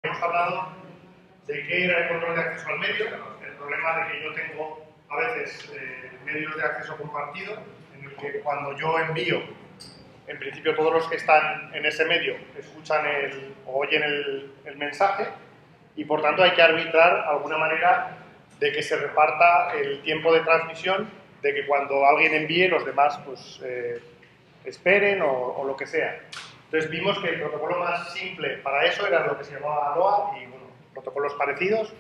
Hemos hablado de qué era el control de acceso al medio, el problema de que yo tengo a veces medios de acceso compartido, en el que cuando yo envío, en principio todos los que están en ese medio escuchan o oyen el mensaje y por tanto hay que arbitrar alguna manera de que se reparta el tiempo de transmisión, de que cuando alguien envíe los demás pues esperen o lo que sea. Entonces vimos que el protocolo más simple para eso era lo que se llamaba ALOA y bueno, protocolos parecidos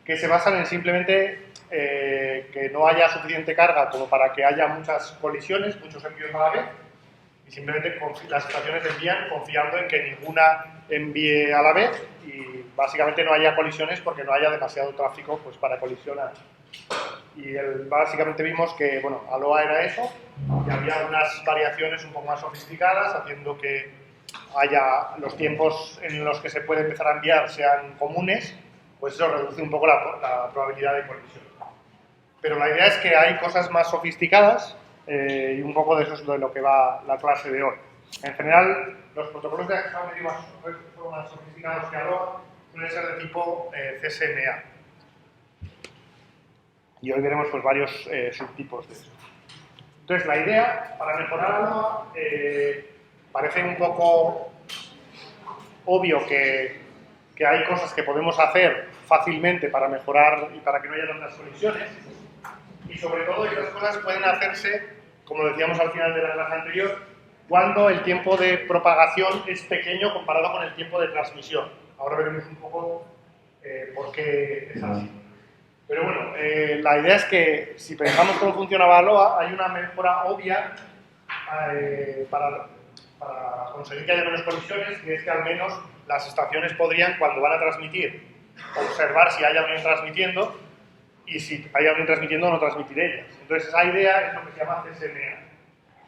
que se basan en simplemente que no haya suficiente carga como para que haya muchas colisiones, muchos envíos a la vez y simplemente las estaciones envían confiando en que ninguna envíe a la vez y básicamente no haya colisiones porque no haya demasiado tráfico pues, para colisionar. Y básicamente vimos que bueno, ALOA era eso y había unas variaciones un poco más sofisticadas haciendo que haya los tiempos en los que se puede empezar a enviar sean comunes, pues eso reduce un poco la probabilidad de colisión. Pero la idea es que hay cosas más sofisticadas y un poco de eso es de lo que va la clase de hoy. En general, los protocolos de acceso al medio más sofisticados que ALOA suelen ser de tipo CSMA. Y hoy veremos pues, varios subtipos de eso. Entonces, la idea, para mejorar ALOA, parece un poco obvio que hay cosas que podemos hacer fácilmente para mejorar y para que no haya tantas colisiones. Y sobre todo, estas cosas pueden hacerse, como decíamos al final de la clase anterior, cuando el tiempo de propagación es pequeño comparado con el tiempo de transmisión. Ahora veremos un poco por qué es así. Pero bueno, la idea es que si pensamos cómo funcionaba ALOA, hay una mejora obvia para conseguir que haya menos colisiones, que es que al menos las estaciones podrían, cuando van a transmitir, observar si hay alguien transmitiendo y si hay alguien transmitiendo, no transmitir ellas. Entonces esa idea es lo que se llama CSMA,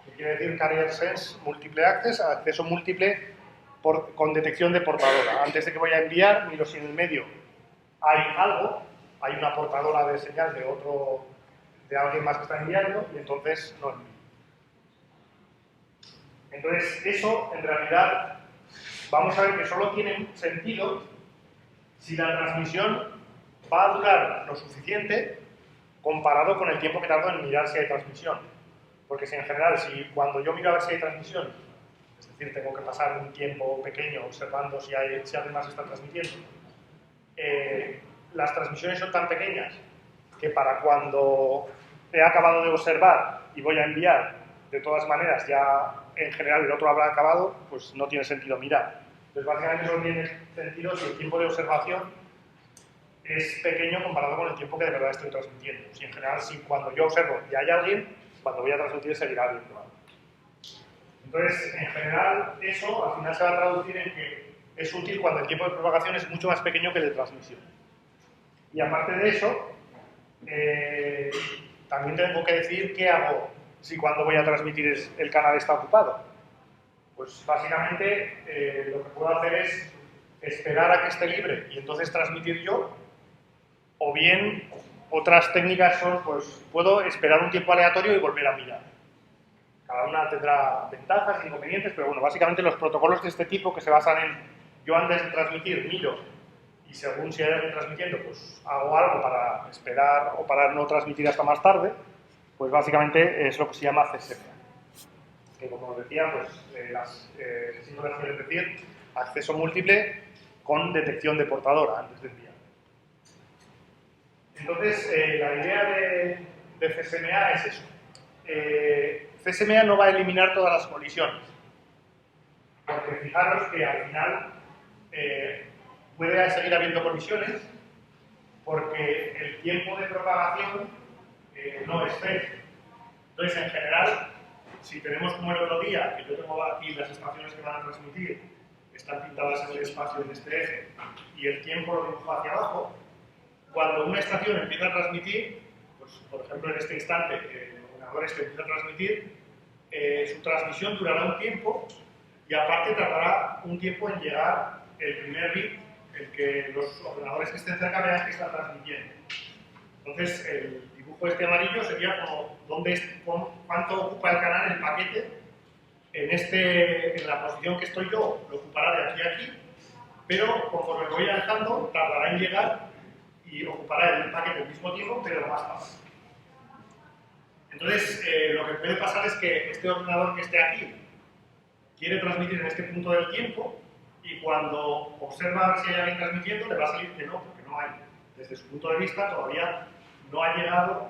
que quiere decir Carrier Sense Multiple Access, acceso múltiple con detección de portadora. Antes de que vaya a enviar, miro si en el medio hay algo, hay una portadora de señal de alguien más que está enviando y entonces no envío. Entonces eso en realidad vamos a ver que solo tiene sentido si la transmisión va a durar lo suficiente comparado con el tiempo que tardo en mirar si hay transmisión. Porque si en general, si cuando yo miro a ver si hay transmisión, es decir, tengo que pasar un tiempo pequeño observando si alguien más está transmitiendo, las transmisiones son tan pequeñas que para cuando he acabado de observar y voy a enviar, de todas maneras, ya en general el otro habrá acabado, pues no tiene sentido mirar. Entonces, básicamente solo tiene sentido si el tiempo de observación es pequeño comparado con el tiempo que de verdad estoy transmitiendo. Si en general, si cuando yo observo y hay alguien, cuando voy a transmitir seguirá habiendo algo. Entonces, en general, eso al final se va a traducir en que es útil cuando el tiempo de propagación es mucho más pequeño que el de transmisión. Y aparte de eso, también tengo que decir qué hago si cuando voy a transmitir el canal está ocupado. Pues básicamente lo que puedo hacer es esperar a que esté libre y entonces transmitir yo, o bien otras técnicas son, pues puedo esperar un tiempo aleatorio y volver a mirar. Cada una tendrá ventajas e inconvenientes, pero bueno, básicamente los protocolos de este tipo que se basan en yo antes de transmitir miro y según si hay alguien transmitiendo, pues hago algo para esperar o para no transmitir hasta más tarde, pues básicamente es lo que se llama CSMA. Que como decía, pues las siglas quieren decir acceso múltiple con detección de portadora antes de enviar. Entonces, la idea de CSMA es eso. CSMA no va a eliminar todas las colisiones, porque fijaros que al final puede seguir habiendo colisiones porque el tiempo de propagación no es cero. Entonces, en general, si tenemos como el otro día, que yo tengo aquí las estaciones que van a transmitir, están pintadas en el espacio en este eje, y el tiempo lo dibujo hacia abajo, cuando una estación empieza a transmitir, pues, por ejemplo, en este instante, el ordenador empieza a transmitir, su transmisión durará un tiempo y aparte tardará un tiempo en llegar el primer bit, el que los ordenadores que estén cerca vean que están transmitiendo. Entonces, el dibujo este amarillo sería como cuánto ocupa el canal, el paquete, en la posición que estoy yo, lo ocupará de aquí a aquí, pero conforme voy alejando, tardará en llegar y ocupará el paquete al mismo tiempo, pero más fácil. Entonces, lo que puede pasar es que este ordenador que esté aquí quiere transmitir en este punto del tiempo y cuando observa si hay alguien transmitiendo, le va a salir que no, porque no hay. Desde su punto de vista, todavía no ha llegado,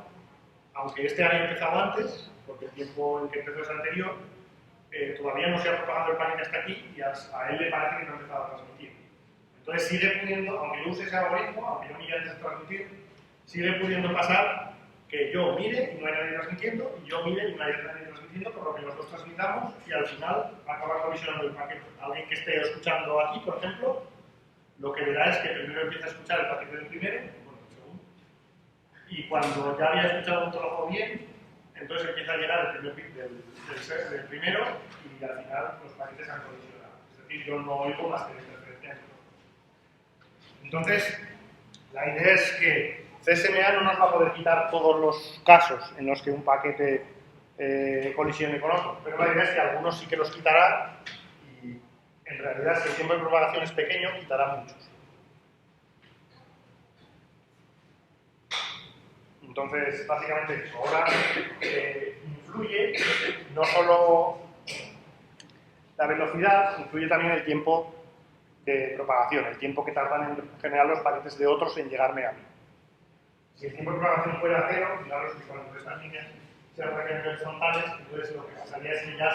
aunque este haya empezado antes, porque el tiempo en que empezó es anterior, todavía no se ha propagado el paquete hasta aquí y a él le parece que no ha empezado a transmitir. Entonces sigue pudiendo, aunque yo use ese algoritmo, aunque yo mire antes de transmitir, sigue pudiendo pasar que yo mire y no haya nadie transmitiendo, y yo mire y no haya nadie transmitiendo, por lo que los dos transmitamos, y al final acaba colisionando el paquete. Alguien que esté escuchando aquí, por ejemplo, lo que verá es que primero empieza a escuchar el paquete del primero, bueno, el segundo, y cuando ya había escuchado un trozo bien, entonces empieza a llegar el primer bit del primero, y al final los paquetes se han colisionado. Es decir, yo no oigo más que la interferencia. Entonces, la idea es que CSMA no nos va a poder quitar todos los casos en los que un paquete colisione con otro, pero la idea es que algunos sí que los quitará y en realidad si el tiempo de propagación es pequeño, quitará muchos. Entonces, básicamente eso. Ahora influye no solo la velocidad, influye también el tiempo de propagación, el tiempo que tardan en general los paquetes de otros en llegarme a mí. Si el tiempo de propagación fuera cero, fijaros que cuando estas líneas se arrancan horizontales, entonces lo que pasaría es que ya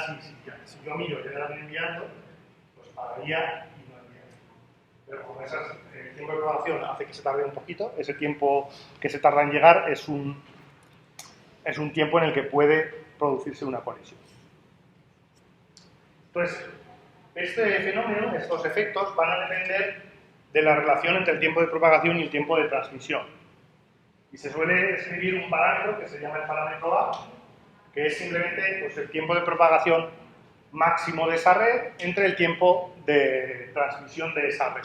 si yo miro y ya la voy enviando, pues pagaría y no enviaría. Pero como el tiempo de propagación hace que se tarde un poquito, ese tiempo que se tarda en llegar es un tiempo en el que puede producirse una colisión. Entonces, este fenómeno, estos efectos, van a depender de la relación entre el tiempo de propagación y el tiempo de transmisión. Y se suele escribir un parámetro que se llama el parámetro A, que es simplemente pues, el tiempo de propagación máximo de esa red entre el tiempo de transmisión de esa red.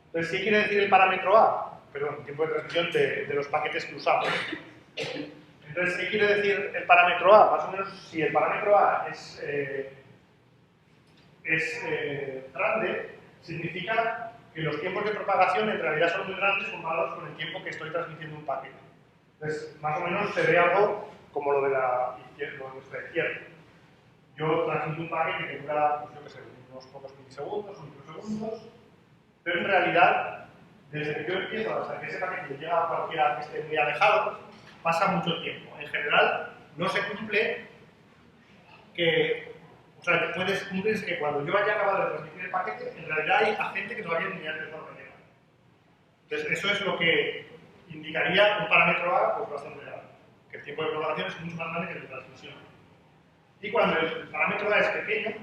Entonces, ¿qué quiere decir el parámetro A? Perdón, el tiempo de transmisión de los paquetes que usamos. Entonces, ¿qué quiere decir el parámetro A? Más o menos, si el parámetro A es grande, significa que los tiempos de propagación en realidad son muy grandes comparados con el tiempo que estoy transmitiendo un paquete. Entonces, más o menos se ve algo como lo de nuestra izquierda. Yo transmito un paquete que dura, pues, yo qué sé, unos pocos milisegundos, unos microsegundos, pero en realidad, desde que yo empiezo hasta que ese paquete llega a cualquiera que esté muy alejado, pasa mucho tiempo. En general, no se cumple que... O sea, puedes cumplirse que cuando yo haya acabado de transmitir el paquete, en realidad hay gente que todavía ni ha empezado a llegar. Entonces, eso es lo que indicaría un parámetro A pues, bastante grande, que el tiempo de propagación es mucho más grande que el de transmisión. Y cuando el parámetro A es pequeño,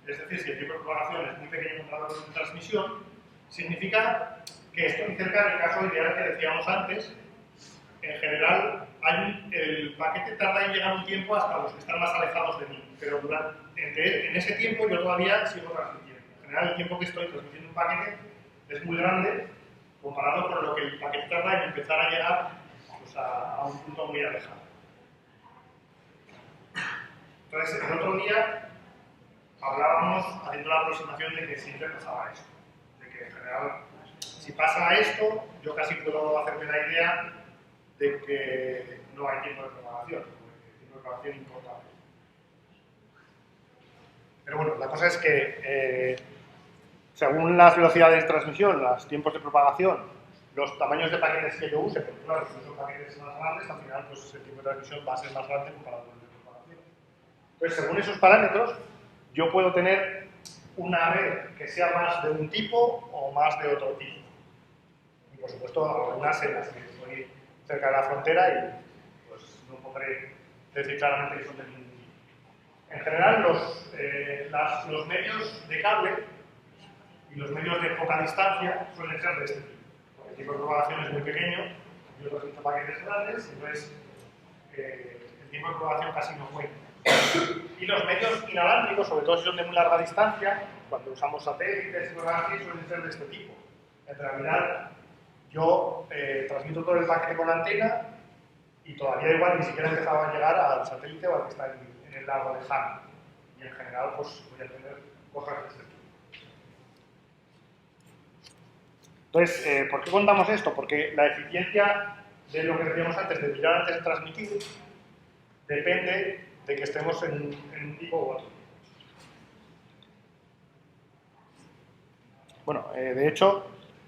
es decir, si el tiempo de propagación es muy pequeño comparado con el de transmisión, significa que estoy cerca del caso ideal que decíamos antes. En general, el paquete tarda en llegar un tiempo hasta los que están más alejados de mí, pero en ese tiempo yo todavía sigo transmitiendo. En general, el tiempo que estoy transmitiendo un paquete es muy grande comparado con lo que el paquete tarda en empezar a llegar pues, a un punto muy alejado. Entonces, el otro día hablábamos, haciendo la aproximación de que siempre pasaba esto. De que en general, si pasa esto, yo casi puedo hacerme la idea de que no hay tiempo de propagación, porque el tiempo de propagación importa. Pero bueno, la cosa es que según las velocidades de transmisión, los tiempos de propagación, los tamaños de paquetes que yo use, porque claro, si uso paquetes más grandes, al final pues, el tiempo de transmisión va a ser más grande comparado con el de propagación. Entonces, según esos parámetros, yo puedo tener una red que sea más de un tipo o más de otro tipo. Y por supuesto, algunas en las que estoy cerca de la frontera y pues no podré decir claramente que son del mismo tipo. En general, los medios de cable y los medios de poca distancia suelen ser de este tipo. Porque el tiempo de propagación es muy pequeño, yo transmito paquetes grandes, entonces el tiempo de propagación casi no cuenta. Y los medios inalámbricos, sobre todo si son de muy larga distancia, cuando usamos satélites y cosas así, suelen ser de este tipo. En realidad, yo transmito todo el paquete con la antena y todavía igual ni siquiera he empezado a llegar al satélite o al que está en el lago lejano. Y en general, pues voy a tener cosas de este tipo. Entonces, ¿por qué contamos esto? Porque la eficiencia de lo que decíamos antes, de mirar antes de transmitir, depende de que estemos en un tipo u otro. Bueno, de hecho,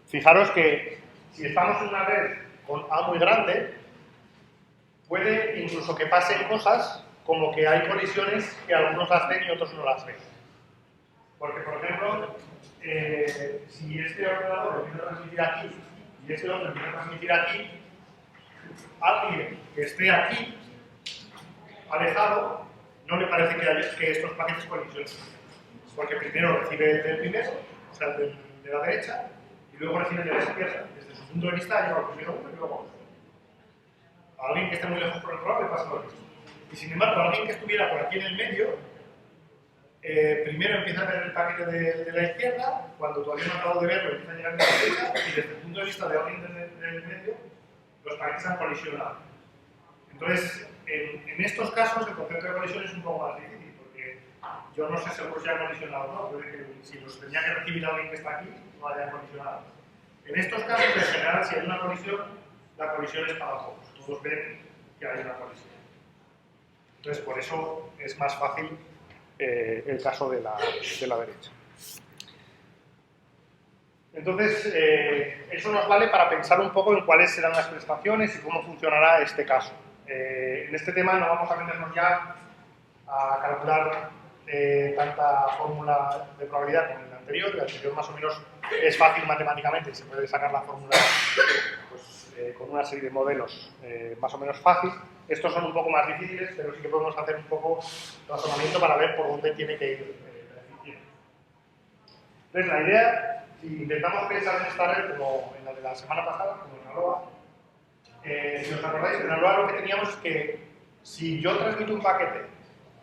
fijaros que si estamos en una red con A muy grande, puede incluso que pasen cosas como que hay colisiones que algunos las ven y otros no las ven. Porque, por ejemplo, si este ordenador empieza a transmitir aquí y este otro empieza a transmitir aquí, alguien que esté aquí, alejado, no le parece que estos paquetes colisionen. Porque primero recibe el del primero, o sea, el de la derecha, y luego recibe el de la izquierda. Desde su punto de vista, llega el primero uno y luego otro. A alguien que esté muy lejos por el otro lado le pasa lo mismo. Y sin embargo, a alguien que estuviera por aquí en el medio, primero empieza a ver el paquete de la izquierda, cuando todavía no ha acabado de verlo, empieza a llegar a la derecha, y desde el punto de vista de alguien del medio, los paquetes han colisionado. Entonces, en estos casos, el concepto de colisión es un poco más difícil, porque yo no sé seguro si ha colisionado o no, puede que si los tenía que recibir alguien que está aquí, no hayan colisionado. En estos casos, en general, si hay una colisión, la colisión es para todos. Todos ven que hay una colisión. Entonces, por eso es más fácil el caso de la derecha. Entonces, eso nos vale para pensar un poco en cuáles serán las prestaciones y cómo funcionará este caso. En este tema no vamos a meternos ya a calcular tanta fórmula de probabilidad como en el anterior. El anterior más o menos es fácil matemáticamente y se puede sacar la fórmula pues, con una serie de modelos más o menos fácil. Estos son un poco más difíciles, pero sí que podemos hacer un poco razonamiento para ver por dónde tiene que ir la eficiencia. Entonces, la idea, si intentamos pensar en esta red como en la de la semana pasada, como en ALOA, si os acordáis, en ALOA lo que teníamos es que si yo transmito un paquete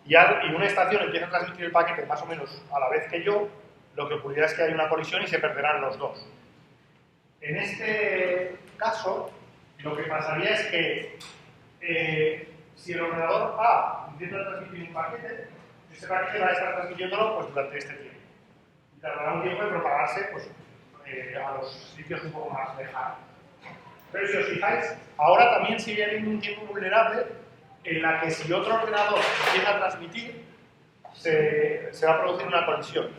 y una estación empieza a transmitir el paquete más o menos a la vez que yo, lo que ocurrirá es que hay una colisión y se perderán los dos. En este caso, lo que pasaría es que si el ordenador A intenta transmitir un paquete, ese paquete va a estar transmitiéndolo pues, durante este tiempo. Y tardará un tiempo en propagarse pues, a los sitios un poco más lejanos. Pero si os fijáis, ahora también sigue habiendo un tiempo vulnerable en la que si otro ordenador empieza a transmitir, se va a producir una colisión.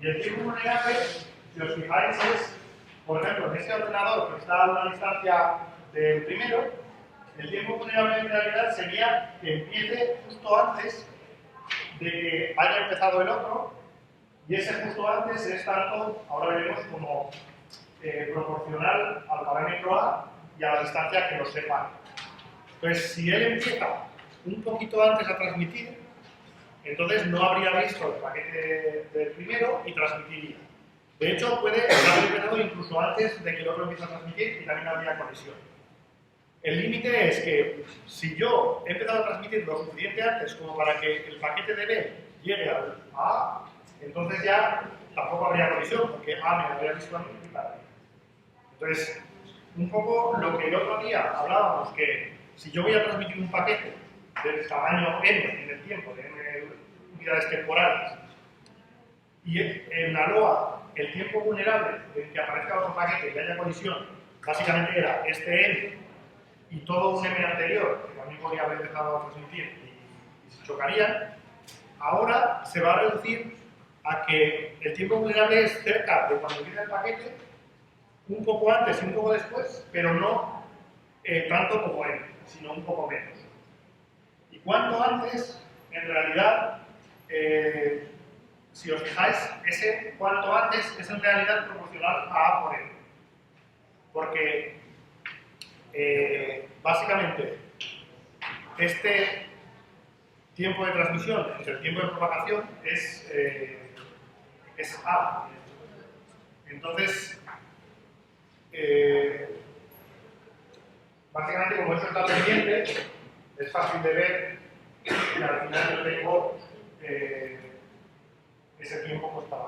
Y el tiempo vulnerable, si os fijáis, es, por ejemplo, en este ordenador que está a una distancia del primero, el tiempo vulnerable en realidad sería que empiece justo antes de que haya empezado el otro, y ese justo antes es tanto, ahora veremos, como proporcional al parámetro A y a la distancia que los separa. Entonces, si él empieza un poquito antes a transmitir, entonces no habría visto el paquete del primero y transmitiría. De hecho, puede haber empezado incluso antes de que el otro empiece a transmitir y también habría colisión. El límite es que si yo he empezado a transmitir lo suficiente antes como para que el paquete de B llegue a A, entonces ya tampoco habría colisión, porque A me habría visto a mí y para mí. Entonces, un poco lo que el otro día hablábamos, que si yo voy a transmitir un paquete del tamaño n en el tiempo, de n unidades temporales, y en la LOA el tiempo vulnerable en que aparezca otro paquete y haya colisión, básicamente era este n y todo un m anterior, que también podría haber empezado a transmitir y se chocarían, ahora se va a reducir a que el tiempo vulnerable es cerca de cuando empieza el paquete, un poco antes y un poco después, pero no tanto como n, sino un poco menos. Y cuanto antes, en realidad, si os fijáis, ese cuanto antes es en realidad proporcional a A por n. Porque, básicamente, este tiempo de transmisión entre el tiempo de propagación es A. Entonces, básicamente, como esto está pendiente, es fácil de ver que al final yo tengo ese tiempo pues para...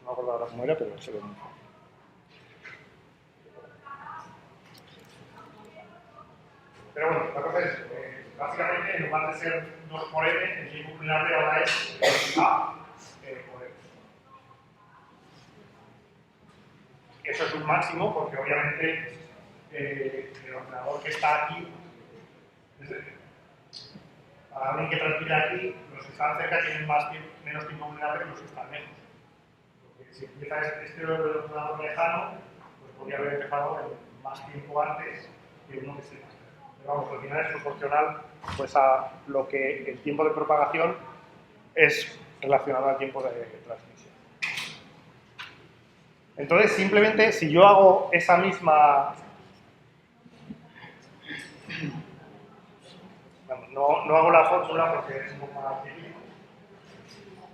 No me acuerdo ahora cómo era, pero se ve mucho. Pero bueno, la cosa es, básicamente, en lugar de ser 2 por n, el tiempo vulnerable ahora es A por n. Eso es un máximo porque obviamente el ordenador que está aquí, para alguien que transmite aquí, los que están cerca tienen menos tiempo vulnerable que los que están lejos. Porque si empieza este ordenador lejano, pues podría haber empezado más tiempo antes que uno que esté más cerca. Pero vamos, al final es proporcional pues, a lo que el tiempo de propagación es relacionado al tiempo de transmisión. Entonces, simplemente, si yo hago esa misma... Bueno, no hago la fórmula porque es un poco más difícil.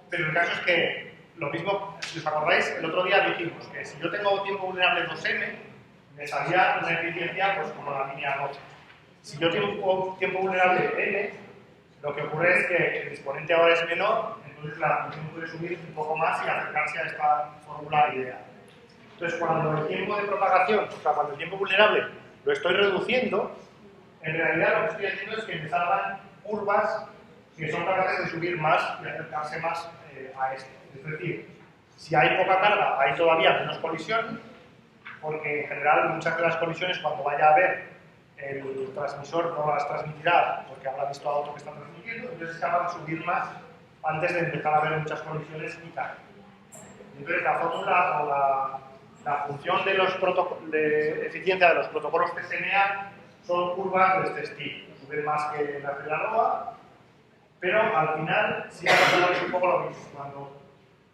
Pero el caso es que, lo mismo, si os acordáis, el otro día dijimos que si yo tengo tiempo vulnerable 2m, me salía una eficiencia pues, como la línea 2. Si yo tengo tiempo vulnerable n, lo que ocurre es que el exponente ahora es menor, entonces la función puede subir un poco más y acercarse a esta fórmula ideal. Entonces, cuando el tiempo de propagación, o sea, cuando el tiempo vulnerable lo estoy reduciendo, en realidad lo que estoy haciendo es que me salgan curvas que son capaces de subir más y acercarse más a esto. Es decir, si hay poca carga, hay todavía menos colisiones, porque en general muchas de las colisiones, cuando vaya a ver el transmisor, no las transmitirá porque habrá visto a otro que está transmitiendo, entonces es capaz de subir más antes de empezar a ver muchas colisiones y carga. Entonces, la fórmula o la función de eficiencia de los protocolos TSMA son curvas de este estilo. Suben más que las de la NOVA, pero al final sí es un poco lo mismo.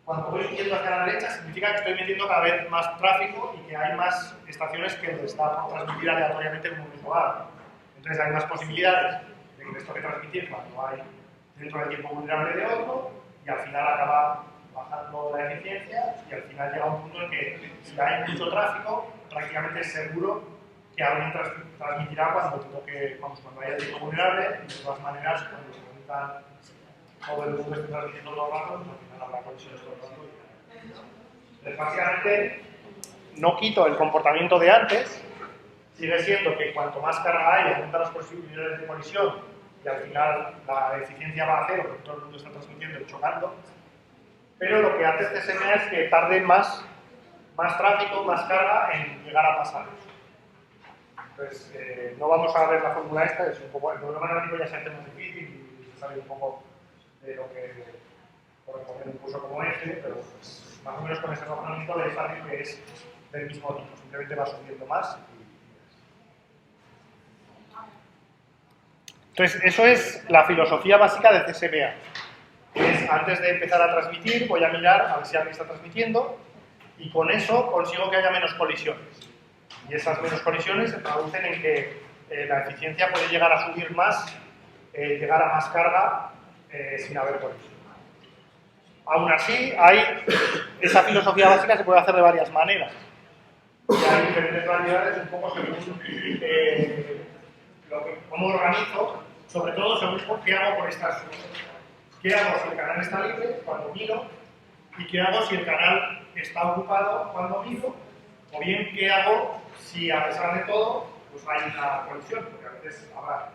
Cuando voy yendo hacia la derecha significa que estoy metiendo cada vez más tráfico y que hay más estaciones que les está por transmitir aleatoriamente en un momento dado. Entonces hay más posibilidades de que les toque transmitir cuando hay dentro del tiempo vulnerable de otro y al final acaba bajando la eficiencia y al final llega un punto en que si hay mucho tráfico prácticamente es seguro que alguien transmitirá cuando haya tiempo vulnerable y de todas maneras cuando se conectan todo el mundo esté transmitiendo todo el rato, pues al final habrá colisiones todo el rato. Entonces, básicamente, no quito el comportamiento de antes, sigue siendo que cuanto más carga hay, aumentan las posibilidades de colisión y al final la eficiencia va a cero porque todo el mundo está transmitiendo y chocando, pero lo que hace este TSMA es que tarde más tráfico, más carga en llegar a pasar. Entonces, no vamos a ver la fórmula esta, es un poco, el problema analítico ya se hace más difícil y sale un poco de lo que por recoger un curso como este, pero pues, más o menos con ese razonamiento veis fácil que es del mismo tipo, simplemente va subiendo más. Entonces, eso es la filosofía básica de TSMA. Es, antes de empezar a transmitir, voy a mirar a ver si alguien está transmitiendo y con eso consigo que haya menos colisiones. Y esas menos colisiones se traducen en que la eficiencia puede llegar a subir más, llegar a más carga sin haber colisión. Aún así, esa filosofía básica se puede hacer de varias maneras. Y hay diferentes variedades un poco según cómo organizo, sobre todo según qué hago con estas cosas. ¿Qué hago si el canal está libre cuando miro? ¿Y qué hago si el canal está ocupado cuando miro? O bien, ¿qué hago si a pesar de todo pues hay una colisión? Porque a veces habrá.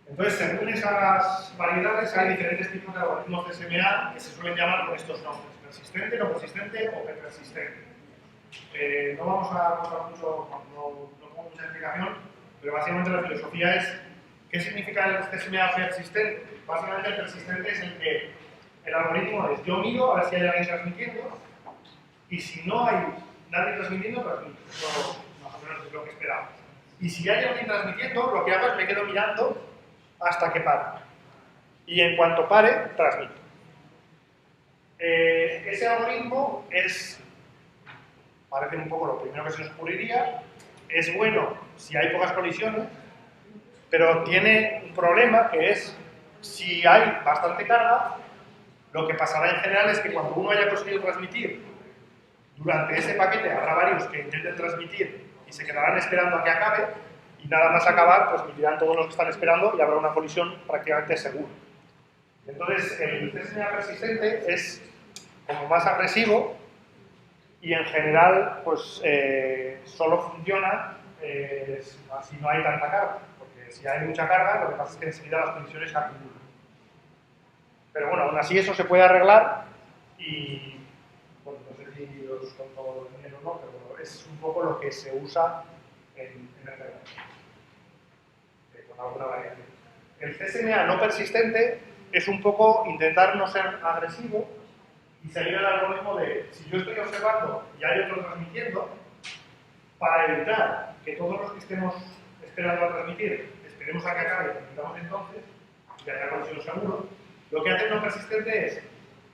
Entonces, según esas variedades, hay diferentes tipos de algoritmos de TSMA que se suelen llamar con estos nombres: persistente, no persistente o persistente. No vamos a contar mucho, no pongo mucha explicación, pero básicamente la filosofía es ¿qué significa el TSMA persistente? Básicamente el persistente es el que el algoritmo es yo miro a ver si hay alguien transmitiendo y si no hay nadie transmitiendo, transmito. Eso más o menos es lo que esperamos. Y si hay alguien transmitiendo, lo que hago es me quedo mirando hasta que pare. Y en cuanto pare, transmito. Ese algoritmo parece un poco lo primero que se nos ocurriría, es bueno si hay pocas colisiones, pero tiene un problema que es, si hay bastante carga, lo que pasará en general es que cuando uno haya conseguido transmitir, durante ese paquete habrá varios que intenten transmitir y se quedarán esperando a que acabe, y nada más acabar, transmitirán todos los que están esperando y habrá una colisión prácticamente segura. Entonces, el TSMA persistente es como más agresivo y en general pues solo funciona si no hay tanta carga, porque si hay mucha carga lo que pasa es que enseguida las colisiones se acumulan. Pero bueno, aún así eso se puede arreglar y bueno, nos deciros con todo el dinero, ¿no? Pero bueno, es un poco lo que se usa en Ethernet, con alguna variación. El CSMA no persistente es un poco intentar no ser agresivo y seguir el algoritmo de, si yo estoy observando y hay otro transmitiendo, para evitar que todos los que estemos esperando a transmitir esperemos a que acabe y transmitamos entonces, y haya conexión seguro, lo que hace el no persistente es,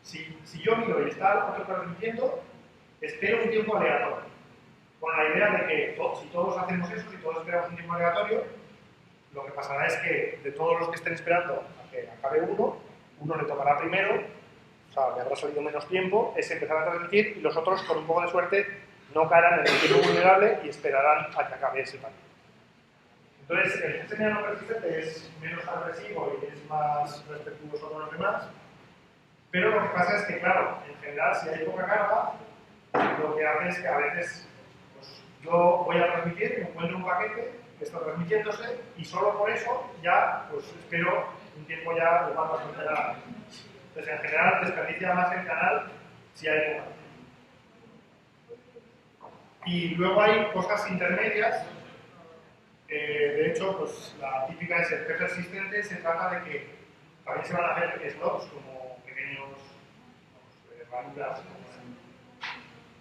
si yo miro y está otro transmitiendo, espero un tiempo aleatorio, con la idea de que si todos hacemos eso, si todos esperamos un tiempo aleatorio, lo que pasará es que de todos los que estén esperando a que acabe uno le tocará primero, o sea, le habrá salido menos tiempo, ese empezará a transmitir y los otros, con un poco de suerte, no caerán en el tiempo vulnerable y esperarán a que acabe ese también. Entonces, el CSMA no persistente es menos agresivo y es más respetuoso con los demás, pero lo que pasa es que, claro, en general, si hay poca carga, lo que hace es que a veces pues, yo voy a transmitir, me encuentro un paquete que está transmitiéndose y solo por eso ya pues, espero un tiempo ya igual para transmitir. Entonces, en general, desperdicia más el canal si hay poca. Y luego hay cosas intermedias. De hecho, pues, la típica es el P persistente, se trata de que también se van a hacer slots como pequeños ranuras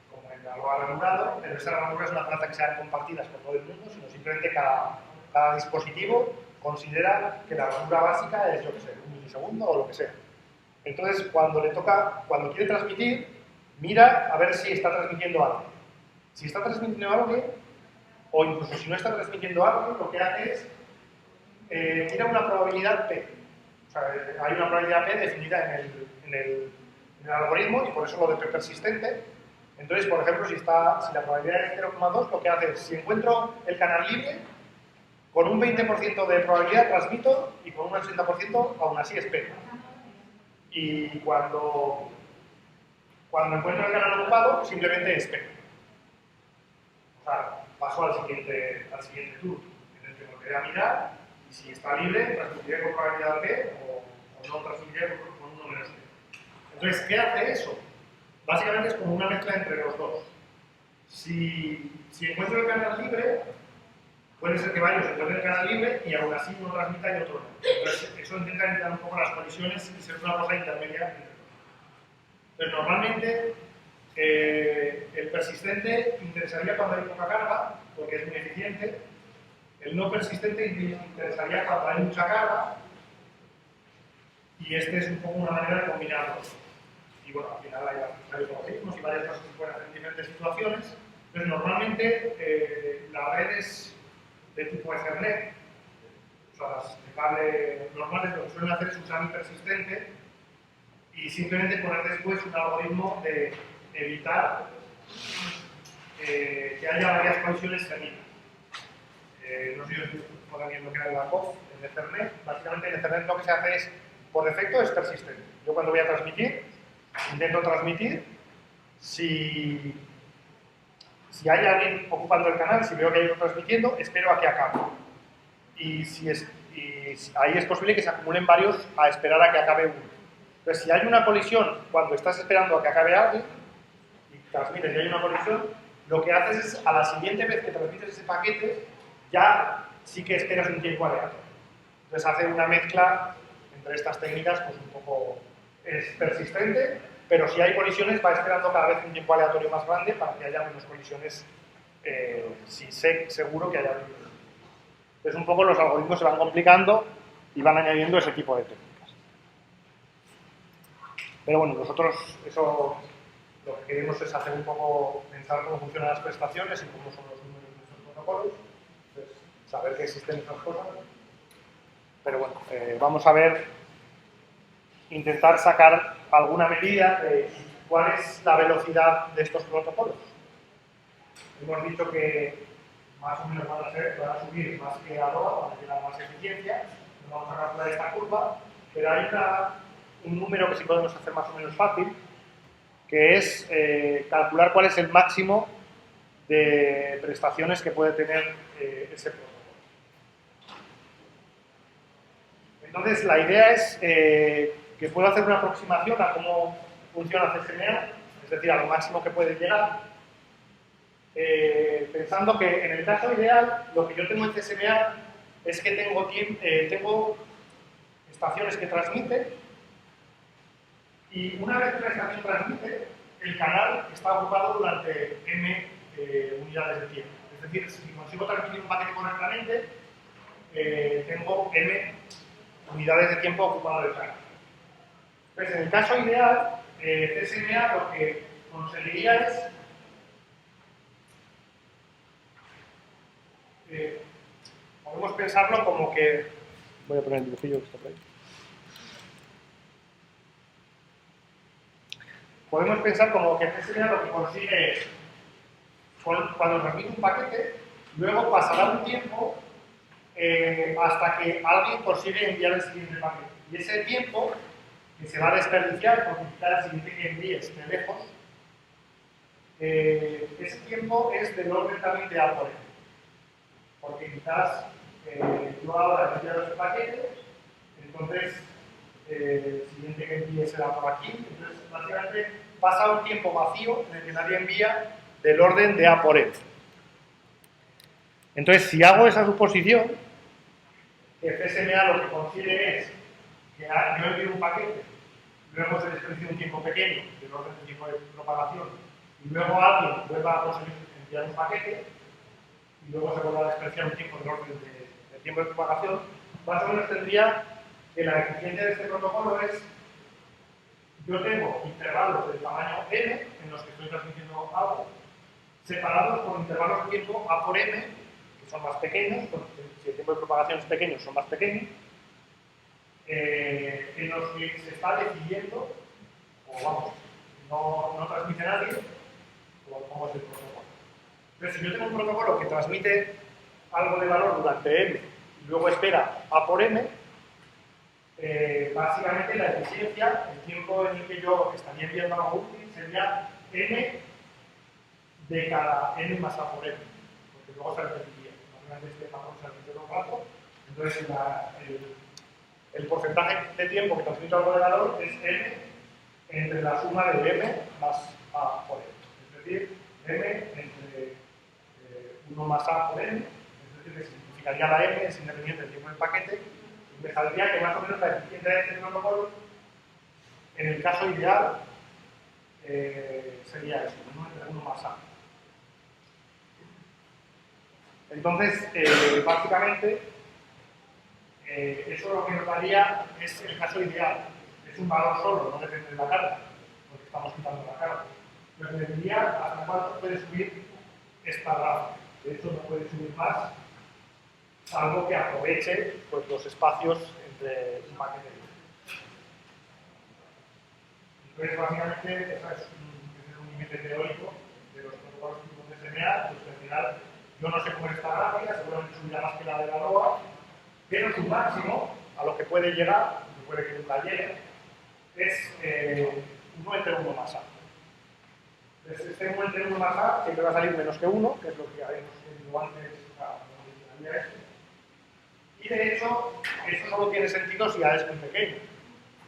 como en algo ranurado, pero esas ranuras no hace falta que sean compartidas por todo el mundo, sino simplemente cada dispositivo considera que la ranura básica es, yo que sé, un milisegundo o lo que sea. Entonces, cuando quiere transmitir, mira a ver si está transmitiendo algo. Si está transmitiendo algo, o incluso si no está transmitiendo algo, lo que hace es mira una probabilidad P. O sea, hay una probabilidad P definida en el algoritmo y por eso lo de P persistente. Entonces, por ejemplo, si la probabilidad es 0,2, lo que hace es, si encuentro el canal libre, con un 20% de probabilidad transmito y con un 80% aún así espero. Y cuando encuentro el canal ocupado, simplemente espero. O sea, paso al siguiente turno, en el que volveré a mirar y si está libre, transmitiré con probabilidad P o no transmitiré con 1 menos P. Entonces, ¿qué hace eso? Básicamente es como una mezcla entre los dos. Si encuentro el canal libre, puede ser que varios encuentren el canal libre y aún así uno transmita y otro no. Entonces, eso intenta evitar un poco las colisiones y ser una cosa intermedia entre los dos. Entonces, normalmente, el persistente interesaría cuando hay poca carga, porque es muy eficiente. El no persistente interesaría cuando hay mucha carga, y este es un poco una manera de combinarlos. Y bueno, al final hay varios algoritmos y varias cosas que se pueden hacer en diferentes situaciones. Entonces, normalmente las redes de tipo Ethernet, o sea, las de cable normales, lo que suelen hacer es usar el persistente y simplemente poner después un algoritmo de evitar que haya varias colisiones seguidas. No sé si podrán ver lo que era el backoff en Ethernet. Básicamente en Ethernet lo que se hace es, por defecto, es persistente. Yo cuando voy a transmitir, intento transmitir. Si hay alguien ocupando el canal, si veo que hay otro transmitiendo, espero a que acabe. Y ahí es posible que se acumulen varios a esperar a que acabe uno. Entonces, si hay una colisión cuando estás esperando a que acabe alguien y transmites y hay una colisión, lo que haces es, a la siguiente vez que transmites ese paquete, ya sí que esperas un tiempo aleatorio. Entonces, hace una mezcla entre estas técnicas, pues un poco es persistente, pero si hay colisiones va esperando cada vez un tiempo aleatorio más grande para que haya menos colisiones, si sé seguro que haya menos. Entonces, un poco los algoritmos se van complicando y van añadiendo ese tipo de técnicas. Pero bueno, nosotros eso lo que queremos es hacer un poco, pensar cómo funcionan las prestaciones y cómo son los números de estos protocolos, entonces, saber que existen estas cosas. Pero bueno, vamos a ver, intentar sacar alguna medida de cuál es la velocidad de estos protocolos. Hemos dicho que más o menos van a subir más que arroba, van a tener más eficiencia. No vamos a calcular esta curva, pero hay un número que sí podemos hacer más o menos fácil, que es calcular cuál es el máximo de prestaciones que puede tener ese protocolo. Entonces, la idea es que pueda hacer una aproximación a cómo funciona CSMA es decir, a lo máximo que puede llegar, pensando que en el caso ideal, lo que yo tengo en CSMA es que tengo estaciones que transmiten, y una vez que la estación transmite, el canal está ocupado durante n unidades de tiempo. Es decir, si consigo transmitir un paquete correctamente, tengo n unidades de tiempo ocupado del canal. Pues en el caso ideal, CSMA lo que conseguiría es podemos pensarlo como que... Voy a poner el dibujillo que está por ahí. Podemos pensar como que CSMA lo que consigue es, cuando transmite un paquete, luego pasará un tiempo hasta que alguien consigue enviar el siguiente paquete. Y ese tiempo, que se va a desperdiciar porque quizás el siguiente que envíe esté lejos, ese tiempo es del orden también de A por N. Porque quizás yo ahora he enviado ese paquete, entonces el siguiente que envíe será por aquí. Entonces, básicamente, pasa un tiempo vacío en el que nadie envía del orden de A por N. Entonces, si hago esa suposición, que CSMA lo que consigue es que yo envío un paquete, luego se desperdicia un tiempo pequeño, del orden del tiempo de propagación, y luego alguien vuelva a conseguir enviar un paquete, y luego se vuelva a desperdiciar un tiempo del orden del tiempo de propagación, más o menos tendría que la eficiencia de este protocolo es, yo tengo intervalos del tamaño n en los que estoy transmitiendo algo, separados por intervalos de tiempo A por m, que son más pequeños, si el tiempo de propagación es pequeño, son más pequeños, en los que se está decidiendo, o vamos, no transmite nadie, como es el protocolo. Pero si yo tengo un protocolo que transmite algo de valor durante m y luego espera A por m, básicamente la eficiencia, el tiempo en el que yo estaría enviando algo útil sería n de cada n más A por m, porque luego se repetiría. Básicamente este patrón se repite todo el rato, entonces el porcentaje de tiempo que transmite algo de valor es n entre la suma de m más A por m. Es decir, m entre 1 más A por n, es decir, que significaría la m, es independiente del tiempo del paquete, y me saldría que más o menos la eficiencia de este protocolo, en el caso ideal, sería eso, 1 entre 1 más A. Entonces, básicamente, eso lo que nos daría es el caso ideal. Es un valor solo, no depende de la carga, porque estamos quitando la carga. Pero dependería hasta cuánto puede subir esta gráfica. De hecho, no puede subir más, salvo que aproveche pues, los espacios entre un paquete y otro. Entonces, básicamente, ese es un límite teórico de los protocolos tipo CSMA, pues al final yo no sé cómo es esta gráfica, seguramente subirá más que la de la LOA, pero su máximo, a lo que puede llegar, que puede que nunca llegue, es 1 entre 1 más A. Entonces, este 1 entre 1 más A siempre va a salir menos que 1, que es lo que habíamos visto antes a la esto. Y de hecho, eso solo tiene sentido si A es muy pequeño.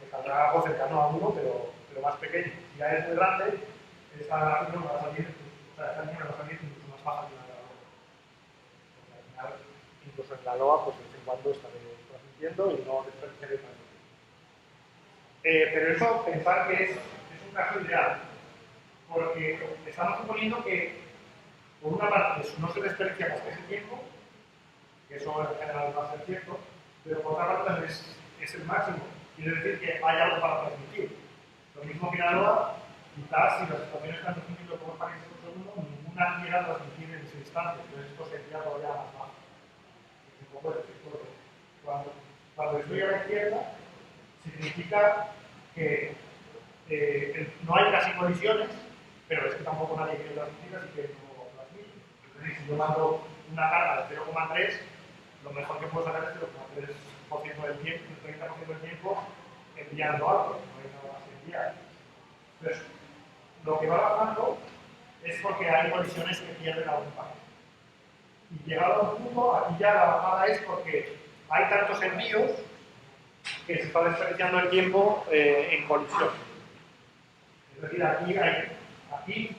Que saldrá algo cercano a 1, pero más pequeño. Si A es muy grande, esta gráfica va a salir, o sea, esta línea va a salir incluso más baja que la de la LOA. Porque al final, incluso en la LOA, pues de vez en cuando estaré transmitiendo y no desperdiciaré tanto. Pero eso, pensar que es un caso ideal. Porque estamos suponiendo que, por una parte, no se desperdicia más que ese tiempo, que eso en general va a ser cierto, pero por otra parte es el máximo. Quiere decir que hay algo para transmitir. Lo mismo que en la LOA, quizás si las estaciones están transmitiendo por paquetes por segundo, ninguna quiera transmitir en ese instante. Entonces esto sería todavía más bajo. Es un poco de cuando estoy a la izquierda, significa que no hay casi colisiones, pero es que tampoco nadie quiere transmitir, así que no transmite. Entonces, si yo mando una carga de 0,3, lo mejor que puedo sacar es 0,3% del tiempo, el 30% del tiempo enviando algo, no hay nada más que enviar. Entonces, lo que va bajando es porque hay colisiones que pierden algún paquete. Y llegado a un punto, aquí ya la bajada es porque hay tantos envíos que se está desperdiciando el tiempo en colisión. Es decir, aquí hay Aquí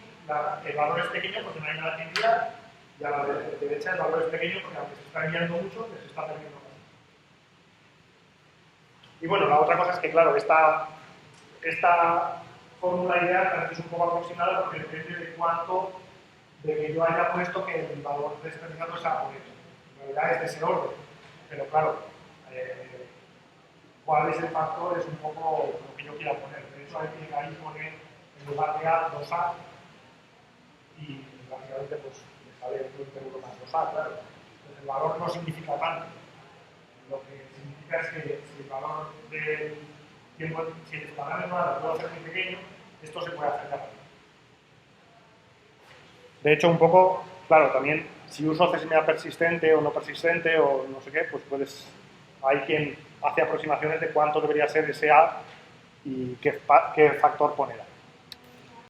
el valor es pequeño porque no hay nada que enviar, y a la derecha el valor es pequeño porque aunque se está enviando mucho, se está perdiendo casi. Y bueno, la otra cosa es que, claro, esta fórmula ideal también es un poco aproximada porque depende de cuánto de que yo haya puesto que el valor determinado sea por eso. En realidad es de ese orden, pero claro, cuál es el factor es un poco lo que yo quiera poner. De hecho, hay que ahí poner en lugar de A, 2A, y básicamente pues me sale 20 euros más 2A, claro. Entonces el valor no significa tanto. Lo que significa es que si el valor del tiempo, si el parámetro lo puedo hacer muy pequeño, esto se puede hacer rápido. De hecho, un poco, claro, también si uso CSMA persistente o no persistente o no sé qué, pues hay quien hace aproximaciones de cuánto debería ser ese A y qué factor poner.